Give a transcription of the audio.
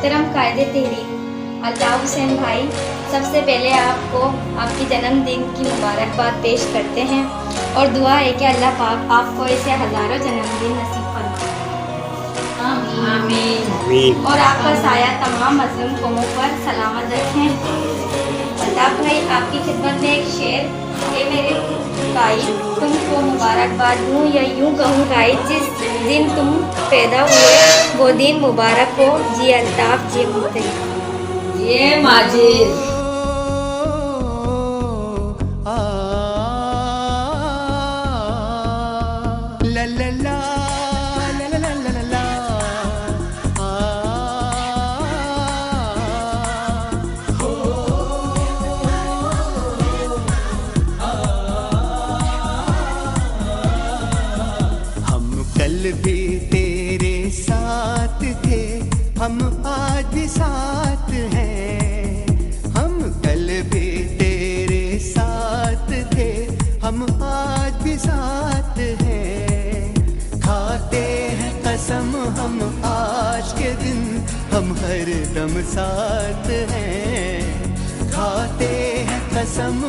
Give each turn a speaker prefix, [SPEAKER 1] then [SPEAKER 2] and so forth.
[SPEAKER 1] मोहतरम कायदे तहरीक अल्ताफ हुसैन भाई, सबसे पहले आपको आपके जन्मदिन की मुबारकबाद पेश करते हैं और दुआ है कि अल्लाह पाक आपको ऐसे हज़ारों जन्मदिन नसीब फरमाए। आमीन। और आपका साया तमाम मज़लूम कौमों पर सलामत रखें। अल्ताफ भाई, आपकी खिदमत में एक शेर है। मेरे भाई, तुमको मुबारकबाद दूँ या यूँ कहूँ भाई, जिस दिन तुम पैदा हुए वो दिन मुबारक हो। जी अल्ताफ, जी मुफ्ती,
[SPEAKER 2] ये माजिद।
[SPEAKER 3] ला ला ला ला ला ला ला ला हम कल भी तेरे साथ थे, हम आज भी साथ हैं। हम कल भी तेरे साथ थे, हम आज भी साथ हैं। खाते हैं कसम हम आज के दिन, हम हर दम साथ हैं। खाते हैं कसम।